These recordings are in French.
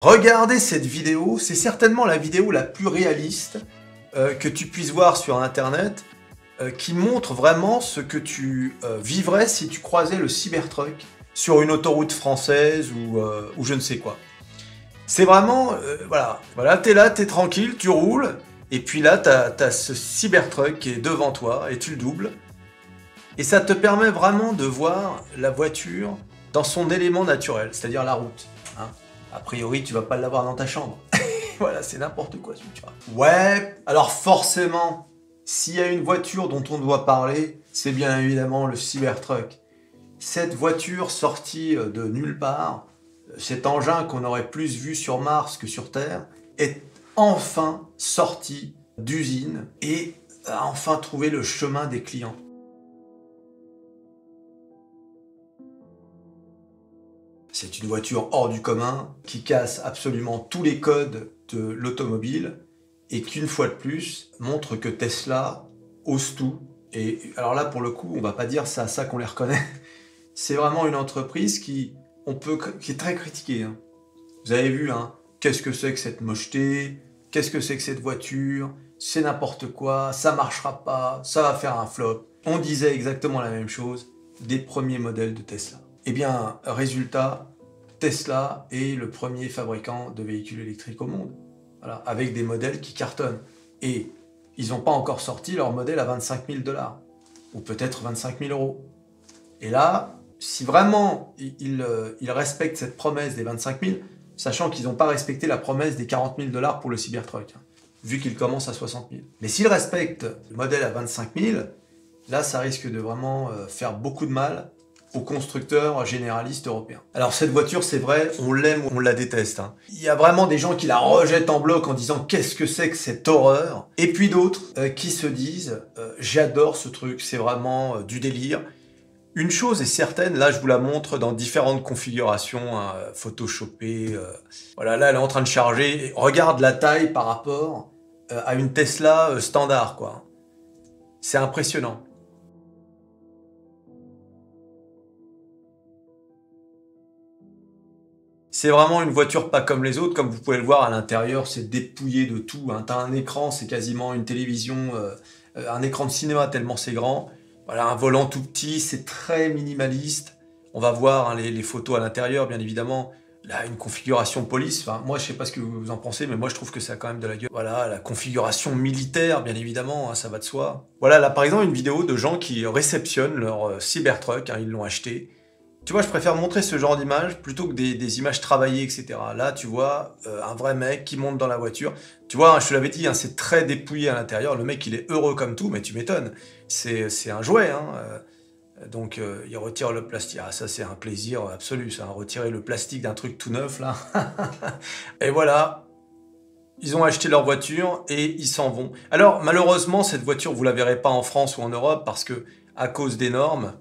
Regardez cette vidéo, c'est certainement la vidéo la plus réaliste que tu puisses voir sur internet, qui montre vraiment ce que tu vivrais si tu croisais le Cybertruck sur une autoroute française ou je ne sais quoi. C'est vraiment, voilà, t'es là, t'es tranquille, tu roules, et puis là, t'as ce Cybertruck qui est devant toi, et tu le doubles, et ça te permet vraiment de voir la voiture dans son élément naturel, c'est-à-dire la route. Hein. A priori, tu vas pas l'avoir dans ta chambre. Voilà, c'est n'importe quoi ce que tu vois. Ouais, alors forcément, s'il y a une voiture dont on doit parler, c'est bien évidemment le Cybertruck. Cette voiture sortie de nulle part, cet engin qu'on aurait plus vu sur Mars que sur Terre, est enfin sorti d'usine et a enfin trouvé le chemin des clients. C'est une voiture hors du commun, qui casse absolument tous les codes de l'automobile, et qui, une fois de plus, montre que Tesla ose tout. Et alors là, pour le coup, on va pas dire c'est à ça qu'on les reconnaît. C'est vraiment une entreprise qui est très critiquée. Hein. Vous avez vu, hein, qu'est-ce que c'est que cette mocheté? Qu'est-ce que c'est que cette voiture? C'est n'importe quoi, ça marchera pas, ça va faire un flop. On disait exactement la même chose des premiers modèles de Tesla. Eh bien, résultat, Tesla est le premier fabricant de véhicules électriques au monde. Voilà, avec des modèles qui cartonnent. Et ils n'ont pas encore sorti leur modèle à 25 000 $, ou peut-être 25 000 €. Et là, si vraiment ils respectent cette promesse des 25 000, sachant qu'ils n'ont pas respecté la promesse des 40 000 $ pour le Cybertruck, hein, vu qu'il commence à 60 000. Mais s'ils respectent le modèle à 25 000, là, ça risque de vraiment faire beaucoup de mal aux constructeurs généralistes européens. Alors cette voiture, c'est vrai, on l'aime ou on la déteste. Hein. Il y a vraiment des gens qui la rejettent en bloc en disant « qu'est-ce que c'est que cette horreur ?» Et puis d'autres qui se disent « j'adore ce truc, c'est vraiment du délire ». Une chose est certaine, là je vous la montre dans différentes configurations, hein, photoshopées. Voilà, là elle est en train de charger. Regarde la taille par rapport à une Tesla standard, quoi. C'est impressionnant. C'est vraiment une voiture pas comme les autres, comme vous pouvez le voir à l'intérieur, c'est dépouillé de tout. Hein. T'as un écran, c'est quasiment une télévision, un écran de cinéma tellement c'est grand. Voilà, un volant tout petit, c'est très minimaliste. On va voir hein, les photos à l'intérieur, bien évidemment. Là, une configuration police. Enfin, moi, je sais pas ce que vous en pensez, mais moi, je trouve que ça a quand même de la gueule. Voilà, la configuration militaire, bien évidemment, hein, ça va de soi. Voilà, là, par exemple, une vidéo de gens qui réceptionnent leur Cybertruck. Hein, ils l'ont acheté. Tu vois, je préfère montrer ce genre d'image plutôt que des images travaillées, etc. Là, tu vois, un vrai mec qui monte dans la voiture. Tu vois, hein, je te l'avais dit, hein, c'est très dépouillé à l'intérieur. Le mec, il est heureux comme tout, mais tu m'étonnes. C'est un jouet, hein. Donc, il retire le plastique. Ah, ça, c'est un plaisir absolu, ça. Hein, retirer le plastique d'un truc tout neuf, là. Et voilà, ils ont acheté leur voiture et ils s'en vont. Alors, malheureusement, cette voiture, vous la verrez pas en France ou en Europe parce que, à cause des normes,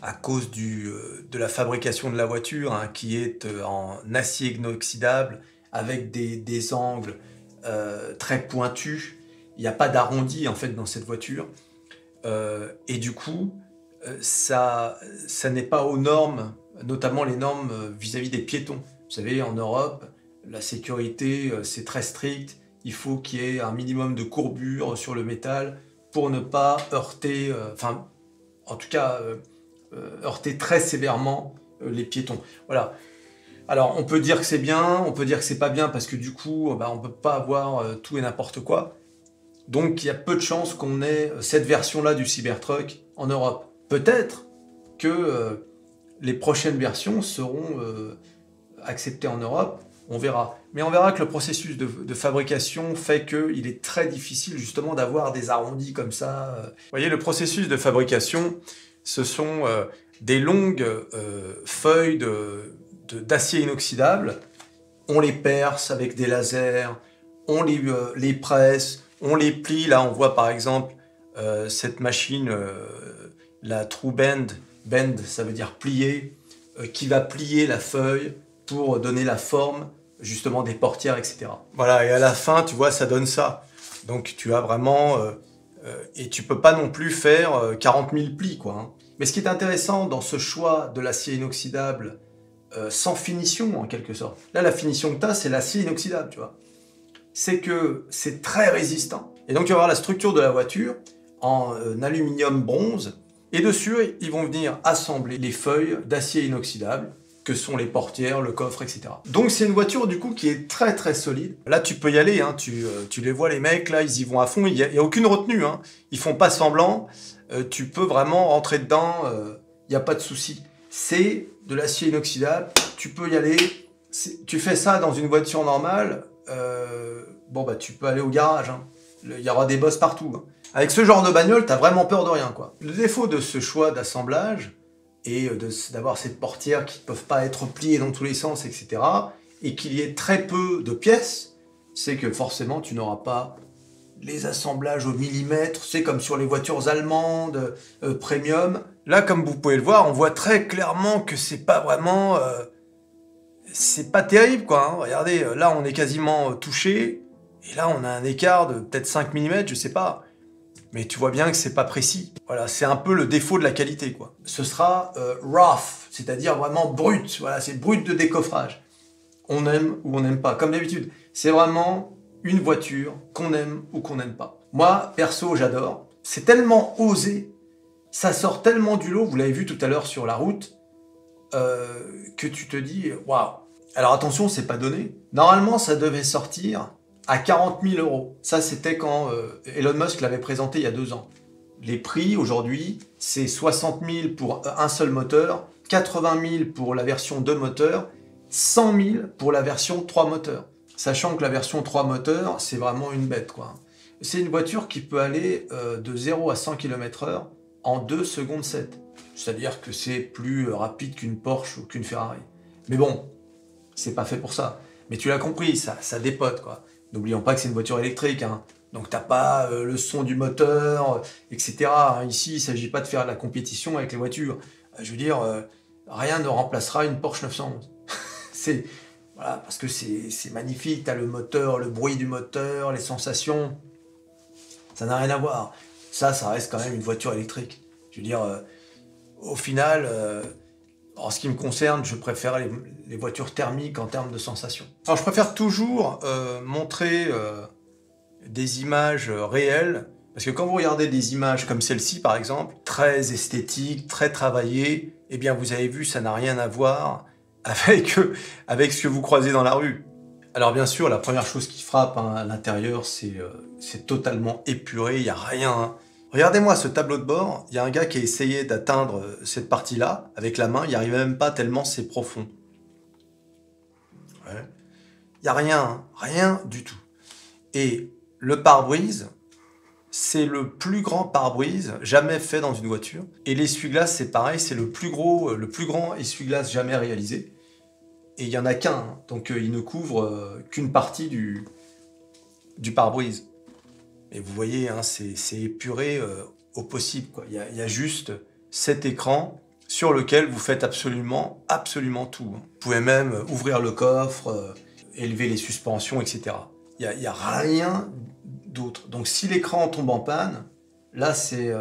à cause de la fabrication de la voiture, hein, qui est en acier inoxydable, avec des angles très pointus. Il n'y a pas d'arrondi en fait dans cette voiture. Et du coup, ça n'est pas aux normes, notamment les normes vis-à-vis des piétons. Vous savez, en Europe, la sécurité, c'est très strict. Il faut qu'il y ait un minimum de courbure sur le métal pour ne pas heurter, enfin, en tout cas, heurter très sévèrement les piétons. Voilà. Alors, on peut dire que c'est bien, on peut dire que c'est pas bien, parce que du coup, bah, on peut pas avoir tout et n'importe quoi. Donc, il y a peu de chances qu'on ait cette version-là du Cybertruck en Europe. Peut-être que les prochaines versions seront acceptées en Europe, on verra. Mais on verra que le processus de fabrication fait qu'il est très difficile justement d'avoir des arrondis comme ça. Vous voyez, le processus de fabrication, ce sont des longues feuilles d'acier inoxydable. On les perce avec des lasers, on les presse, on les plie. Là, on voit par exemple cette machine, la True Bend. Bend, ça veut dire plier, qui va plier la feuille pour donner la forme justement des portières, etc. Voilà, et à la fin, tu vois, ça donne ça. Donc tu as vraiment... et tu peux pas non plus faire 40 000 plis, quoi. Hein. Mais ce qui est intéressant dans ce choix de l'acier inoxydable sans finition en quelque sorte. Là, la finition que tu as, c'est l'acier inoxydable, tu vois. C'est que c'est très résistant. Et donc, tu vas voir la structure de la voiture en aluminium bronze. Et dessus, ils vont venir assembler les feuilles d'acier inoxydable, que sont les portières, le coffre, etc. Donc, c'est une voiture, du coup, qui est très, très solide. Là, tu peux y aller, hein, tu les vois, les mecs, là, ils y vont à fond. Il n'y a aucune retenue, hein. Ils font pas semblant. Tu peux vraiment rentrer dedans, il n'y a pas de souci. C'est de l'acier inoxydable, tu peux y aller. Tu fais ça dans une voiture normale, bon, bah, tu peux aller au garage, hein. Il y aura des bosses partout, hein. Avec ce genre de bagnole, t'as vraiment peur de rien, quoi. Le défaut de ce choix d'assemblage, et d'avoir ces portières qui ne peuvent pas être pliées dans tous les sens, etc., et qu'il y ait très peu de pièces, c'est que forcément, tu n'auras pas les assemblages au millimètre, c'est comme sur les voitures allemandes, premium. Là, comme vous pouvez le voir, on voit très clairement que c'est pas vraiment... c'est pas terrible, quoi, hein. Regardez, là, on est quasiment touché, et là, on a un écart de peut-être 5 mm, je sais pas. Mais tu vois bien que c'est pas précis. Voilà, c'est un peu le défaut de la qualité, quoi. Ce sera rough, c'est-à-dire vraiment brut. Voilà, c'est brut de décoffrage. On aime ou on n'aime pas, comme d'habitude. C'est vraiment une voiture qu'on aime ou qu'on n'aime pas. Moi, perso, j'adore. C'est tellement osé, ça sort tellement du lot, vous l'avez vu tout à l'heure sur la route, que tu te dis, waouh. Alors attention, c'est pas donné. Normalement, ça devait sortir à 40 000 €. Ça, c'était quand Elon Musk l'avait présenté il y a 2 ans. Les prix, aujourd'hui, c'est 60 000 pour un seul moteur, 80 000 pour la version 2 moteurs, 100 000 pour la version 3 moteurs. Sachant que la version 3 moteurs, c'est vraiment une bête, quoi. C'est une voiture qui peut aller de 0 à 100 km/h en 2 secondes 7. C'est-à-dire que c'est plus rapide qu'une Porsche ou qu'une Ferrari. Mais bon, c'est pas fait pour ça. Mais tu l'as compris, ça dépote, quoi. N'oublions pas que c'est une voiture électrique, hein. Donc t'as pas le son du moteur, etc. Ici, il ne s'agit pas de faire de la compétition avec les voitures. Je veux dire, rien ne remplacera une Porsche 911. Voilà, parce que c'est magnifique, t'as le moteur, le bruit du moteur, les sensations. Ça n'a rien à voir. Ça reste quand même une voiture électrique. Je veux dire, au final... en ce qui me concerne, je préfère les voitures thermiques en termes de sensations. Alors, je préfère toujours montrer des images réelles, parce que quand vous regardez des images comme celle-ci, par exemple, très esthétiques, très travaillées, eh bien, vous avez vu, ça n'a rien à voir avec ce que vous croisez dans la rue. Alors, bien sûr, la première chose qui frappe, hein, à l'intérieur, c'est totalement épuré, il n'y a rien, hein. Regardez-moi ce tableau de bord, il y a un gars qui a essayé d'atteindre cette partie-là avec la main, il n'y arrivait même pas tellement c'est profond. Ouais. Il n'y a rien, hein, rien du tout. Et le pare-brise, c'est le plus grand pare-brise jamais fait dans une voiture. Et l'essuie-glace, c'est pareil, c'est le plus grand essuie-glace jamais réalisé. Et il n'y en a qu'un, hein, donc il ne couvre qu'une partie du pare-brise. Et vous voyez, hein, c'est épuré au possible, quoi. Il y a juste cet écran sur lequel vous faites absolument tout, hein. Vous pouvez même ouvrir le coffre, élever les suspensions, etc. Il y a rien d'autre. Donc si l'écran tombe en panne, là c'est...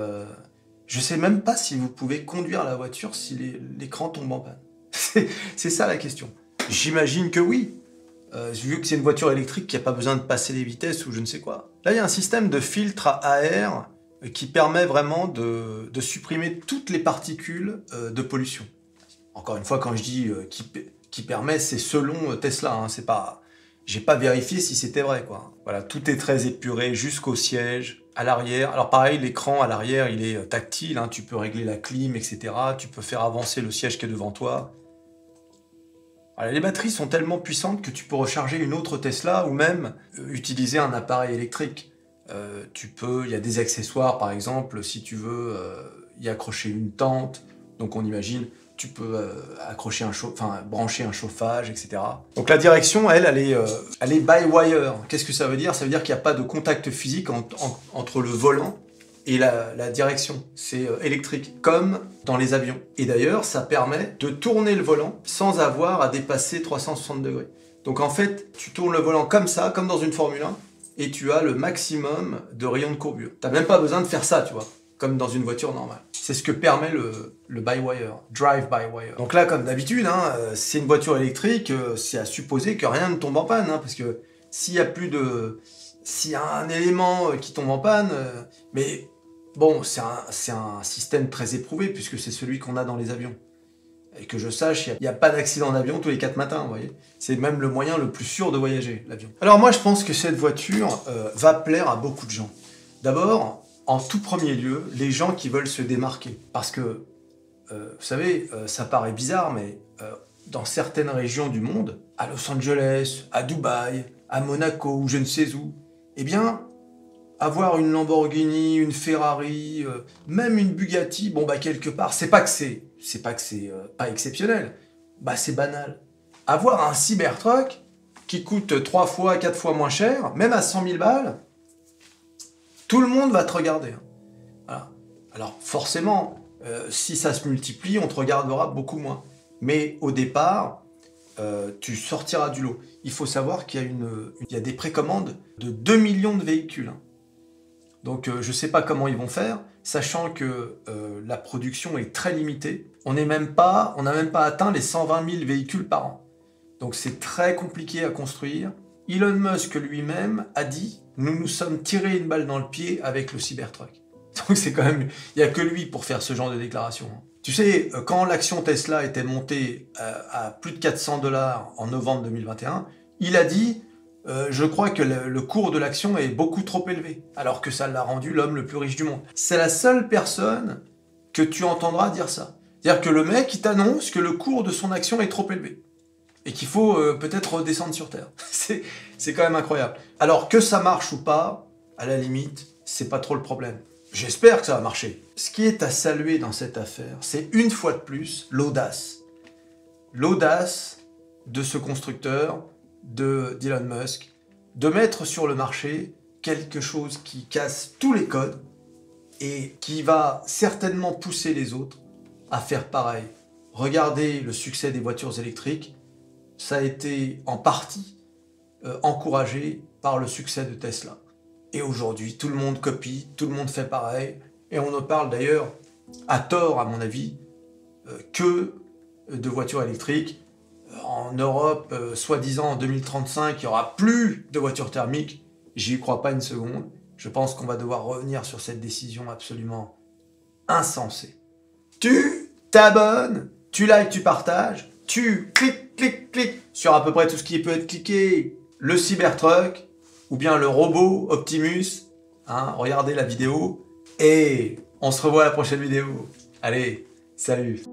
je sais même pas si vous pouvez conduire la voiture si l'écran tombe en panne. C'est ça la question. J'imagine que oui. Vu que c'est une voiture électrique qui n'a pas besoin de passer les vitesses ou je ne sais quoi. Là, il y a un système de filtre à air qui permet vraiment de supprimer toutes les particules de pollution. Encore une fois, quand je dis qui permet, c'est selon Tesla, hein, c'est pas... J'ai pas vérifié si c'était vrai, quoi. Voilà, tout est très épuré jusqu'au siège, à l'arrière. Alors pareil, l'écran à l'arrière, il est tactile, hein, tu peux régler la clim, etc. Tu peux faire avancer le siège qui est devant toi. Alors, les batteries sont tellement puissantes que tu peux recharger une autre Tesla ou même utiliser un appareil électrique. Il y a des accessoires par exemple, si tu veux y accrocher une tente, donc on imagine, tu peux brancher un chauffage, etc. Donc la direction, elle est by wire. Qu'est-ce que ça veut dire? Ça veut dire qu'il n'y a pas de contact physique entre le volant et la direction, c'est électrique, comme dans les avions. Et d'ailleurs, ça permet de tourner le volant sans avoir à dépasser 360 degrés. Donc en fait, tu tournes le volant comme ça, comme dans une Formule 1, et tu as le maximum de rayon de courbure. Tu n'as même pas besoin de faire ça, tu vois. comme dans une voiture normale. C'est ce que permet le by-wire, drive-by-wire. Donc là, comme d'habitude, hein, c'est une voiture électrique, c'est à supposer que rien ne tombe en panne, hein, parce que s'il y a s'il y a un élément qui tombe en panne, mais bon, c'est un système très éprouvé, puisque c'est celui qu'on a dans les avions. Et que je sache, il n'y a pas d'accident d'avion tous les 4 matins, vous voyez. C'est même le moyen le plus sûr de voyager, l'avion. Alors moi, je pense que cette voiture va plaire à beaucoup de gens. D'abord, en tout premier lieu, les gens qui veulent se démarquer. Parce que, vous savez, ça paraît bizarre, mais dans certaines régions du monde, à Los Angeles, à Dubaï, à Monaco, ou je ne sais où, eh bien, avoir une Lamborghini, une Ferrari, même une Bugatti, bon bah quelque part, c'est pas que c'est pas exceptionnel, bah c'est banal. Avoir un Cybertruck qui coûte 3 fois, 4 fois moins cher, même à 100 000 balles, tout le monde va te regarder. Hein. Voilà. Alors forcément, si ça se multiplie, on te regardera beaucoup moins. Mais au départ, tu sortiras du lot. Il faut savoir qu'il y a des précommandes de 2 millions de véhicules. Hein. Donc je ne sais pas comment ils vont faire, sachant que la production est très limitée. On n'a même pas atteint les 120 000 véhicules par an. Donc c'est très compliqué à construire. Elon Musk lui-même a dit « Nous nous sommes tirés une balle dans le pied avec le Cybertruck ». Donc c'est quand même... Il n'y a que lui pour faire ce genre de déclaration. Tu sais, quand l'action Tesla était montée à plus de 400 $ en novembre 2021, il a dit je crois que le cours de l'action est beaucoup trop élevé, alors que ça l'a rendu l'homme le plus riche du monde. C'est la seule personne que tu entendras dire ça. C'est-à-dire que le mec, il t'annonce que le cours de son action est trop élevé. Et qu'il faut peut-être redescendre sur Terre. C'est quand même incroyable. Alors que ça marche ou pas, à la limite, c'est pas trop le problème. J'espère que ça va marcher. Ce qui est à saluer dans cette affaire, c'est une fois de plus l'audace. L'audace de ce constructeur, d'Elon Musk, de mettre sur le marché quelque chose qui casse tous les codes et qui va certainement pousser les autres à faire pareil. Regardez le succès des voitures électriques, ça a été en partie encouragé par le succès de Tesla. Et aujourd'hui, tout le monde copie, tout le monde fait pareil, et on ne parle d'ailleurs, à tort à mon avis, que de voitures électriques. En Europe, soi-disant en 2035, il n'y aura plus de voitures thermiques. J'y crois pas une seconde. Je pense qu'on va devoir revenir sur cette décision absolument insensée. Tu t'abonnes, tu likes, tu partages, tu cliques sur à peu près tout ce qui peut être cliqué, le Cybertruck, ou bien le robot Optimus, hein, regardez la vidéo, et on se revoit à la prochaine vidéo. Allez, salut!